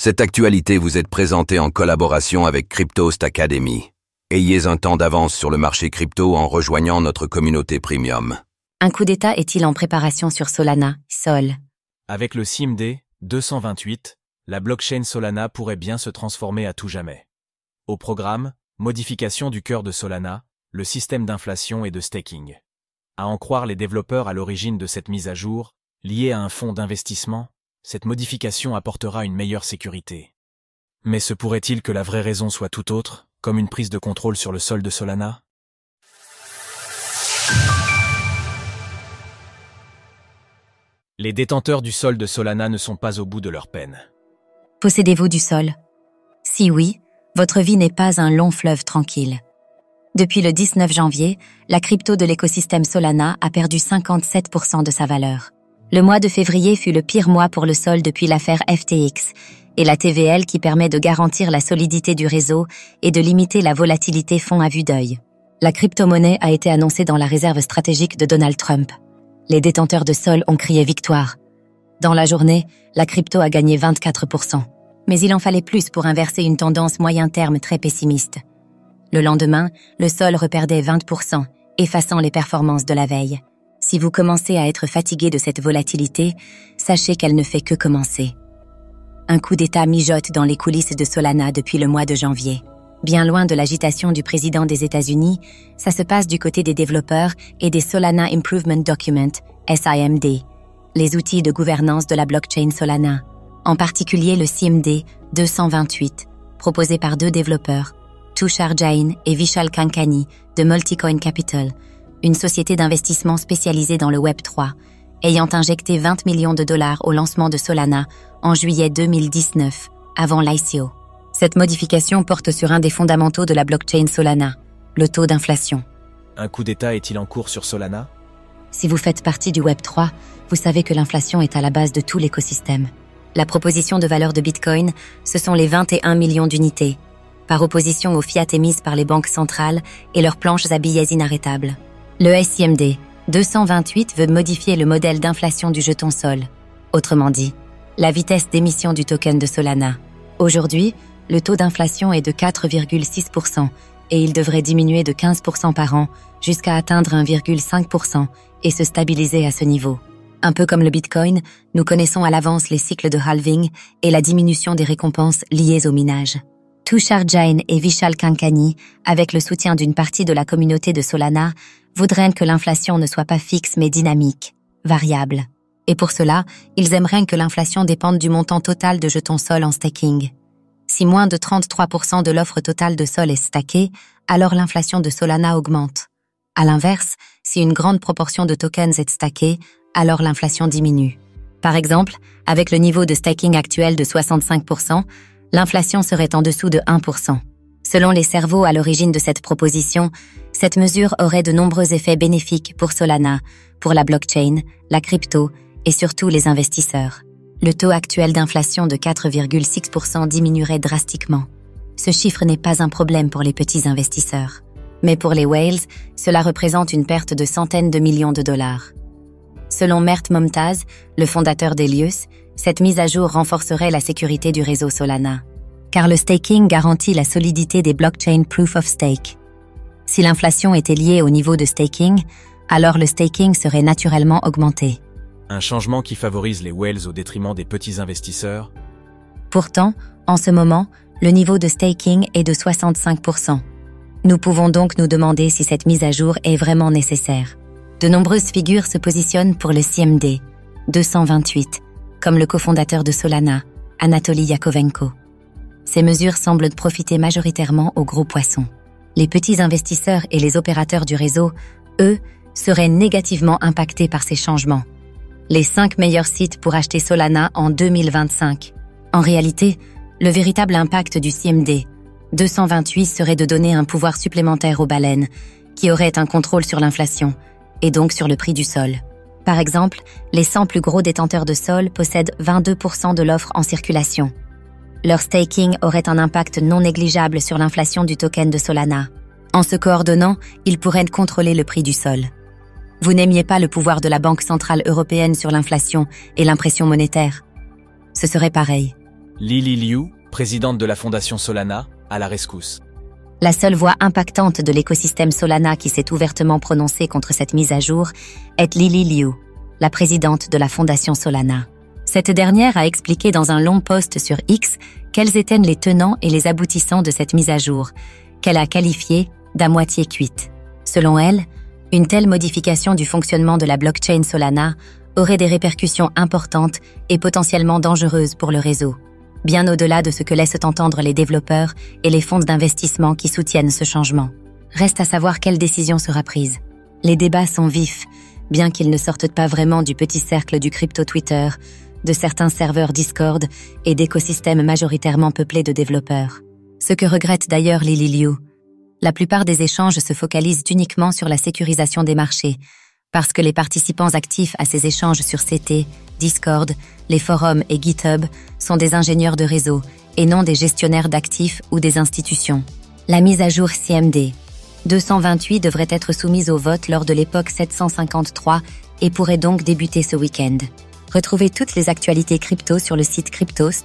Cette actualité vous est présentée en collaboration avec Cryptost Academy. Ayez un temps d'avance sur le marché crypto en rejoignant notre communauté premium. Un coup d'État est-il en préparation sur Solana, Sol? Avec le SIMD 228, la blockchain Solana pourrait bien se transformer à tout jamais. Au programme, modification du cœur de Solana, le système d'inflation et de staking. À en croire les développeurs à l'origine de cette mise à jour, liée à un fonds d'investissement, cette modification apportera une meilleure sécurité. Mais se pourrait-il que la vraie raison soit tout autre, comme une prise de contrôle sur le sol de Solana? Les détenteurs du sol de Solana ne sont pas au bout de leur peine. Possédez-vous du sol? Si oui, votre vie n'est pas un long fleuve tranquille. Depuis le 19 janvier, la crypto de l'écosystème Solana a perdu 57% de sa valeur. Le mois de février fut le pire mois pour le sol depuis l'affaire FTX et la TVL qui permet de garantir la solidité du réseau et de limiter la volatilité fond à vue d'œil. La crypto-monnaie a été annoncée dans la réserve stratégique de Donald Trump. Les détenteurs de sol ont crié victoire. Dans la journée, la crypto a gagné 24%. Mais il en fallait plus pour inverser une tendance moyen terme très pessimiste. Le lendemain, le sol reperdait 20%, effaçant les performances de la veille. Si vous commencez à être fatigué de cette volatilité, sachez qu'elle ne fait que commencer. Un coup d'État mijote dans les coulisses de Solana depuis le mois de janvier. Bien loin de l'agitation du président des États-Unis, ça se passe du côté des développeurs et des Solana Improvement Document, SIMD, les outils de gouvernance de la blockchain Solana, en particulier le SIMD 228, proposé par deux développeurs, Tushar Jain et Vishal Kankani de Multicoin Capital, une société d'investissement spécialisée dans le Web3, ayant injecté 20 millions de dollars au lancement de Solana en juillet 2019, avant l'ICO. Cette modification porte sur un des fondamentaux de la blockchain Solana, le taux d'inflation. Un coup d'État est-il en cours sur Solana? Si vous faites partie du Web3, vous savez que l'inflation est à la base de tout l'écosystème. La proposition de valeur de Bitcoin, ce sont les 21 millions d'unités, par opposition aux fiat émises par les banques centrales et leurs planches à billets inarrêtables. Le SIMD 228 veut modifier le modèle d'inflation du jeton Sol. Autrement dit, la vitesse d'émission du token de Solana. Aujourd'hui, le taux d'inflation est de 4,6% et il devrait diminuer de 15% par an jusqu'à atteindre 1,5% et se stabiliser à ce niveau. Un peu comme le Bitcoin, nous connaissons à l'avance les cycles de halving et la diminution des récompenses liées au minage. Tushar Jain et Vishal Kankani, avec le soutien d'une partie de la communauté de Solana, voudraient que l'inflation ne soit pas fixe mais dynamique, variable. Et pour cela, ils aimeraient que l'inflation dépende du montant total de jetons Sol en staking. Si moins de 33% de l'offre totale de Sol est stackée, alors l'inflation de Solana augmente. À l'inverse, si une grande proportion de tokens est stackée, alors l'inflation diminue. Par exemple, avec le niveau de staking actuel de 65%, l'inflation serait en dessous de 1%. Selon les cerveaux à l'origine de cette proposition, cette mesure aurait de nombreux effets bénéfiques pour Solana, pour la blockchain, la crypto et surtout les investisseurs. Le taux actuel d'inflation de 4,6% diminuerait drastiquement. Ce chiffre n'est pas un problème pour les petits investisseurs. Mais pour les whales, cela représente une perte de centaines de millions de dollars. Selon Mert Momtaz, le fondateur d'Helios, cette mise à jour renforcerait la sécurité du réseau Solana. Car le staking garantit la solidité des blockchain proof of stake. Si l'inflation était liée au niveau de staking, alors le staking serait naturellement augmenté. Un changement qui favorise les whales au détriment des petits investisseurs? Pourtant, en ce moment, le niveau de staking est de 65%. Nous pouvons donc nous demander si cette mise à jour est vraiment nécessaire. De nombreuses figures se positionnent pour le SIMD 228, comme le cofondateur de Solana, Anatoly Yakovenko. Ces mesures semblent profiter majoritairement aux gros poissons. Les petits investisseurs et les opérateurs du réseau, eux, seraient négativement impactés par ces changements. Les 5 meilleurs sites pour acheter Solana en 2025. En réalité, le véritable impact du SIMD 228 serait de donner un pouvoir supplémentaire aux baleines, qui auraient un contrôle sur l'inflation, et donc sur le prix du sol. Par exemple, les 100 plus gros détenteurs de sol possèdent 22% de l'offre en circulation. Leur staking aurait un impact non négligeable sur l'inflation du token de Solana. En se coordonnant, ils pourraient contrôler le prix du sol. Vous n'aimiez pas le pouvoir de la Banque centrale européenne sur l'inflation et l'impression monétaire? Ce serait pareil. Lily Liu, présidente de la fondation Solana, à la rescousse. La seule voix impactante de l'écosystème Solana qui s'est ouvertement prononcée contre cette mise à jour est Lily Liu, la présidente de la fondation Solana. Cette dernière a expliqué dans un long post sur X quels étaient les tenants et les aboutissants de cette mise à jour, qu'elle a qualifiée d'à moitié cuite. Selon elle, une telle modification du fonctionnement de la blockchain Solana aurait des répercussions importantes et potentiellement dangereuses pour le réseau, bien au-delà de ce que laissent entendre les développeurs et les fonds d'investissement qui soutiennent ce changement. Reste à savoir quelle décision sera prise. Les débats sont vifs, bien qu'ils ne sortent pas vraiment du petit cercle du crypto Twitter, de certains serveurs Discord et d'écosystèmes majoritairement peuplés de développeurs. Ce que regrette d'ailleurs Lily Liu. La plupart des échanges se focalisent uniquement sur la sécurisation des marchés, parce que les participants actifs à ces échanges sur CT, Discord, les forums et GitHub sont des ingénieurs de réseau et non des gestionnaires d'actifs ou des institutions. La mise à jour CMD 228 devrait être soumise au vote lors de l'époque 753 et pourrait donc débuter ce week-end. Retrouvez toutes les actualités crypto sur le site cryptost.fr.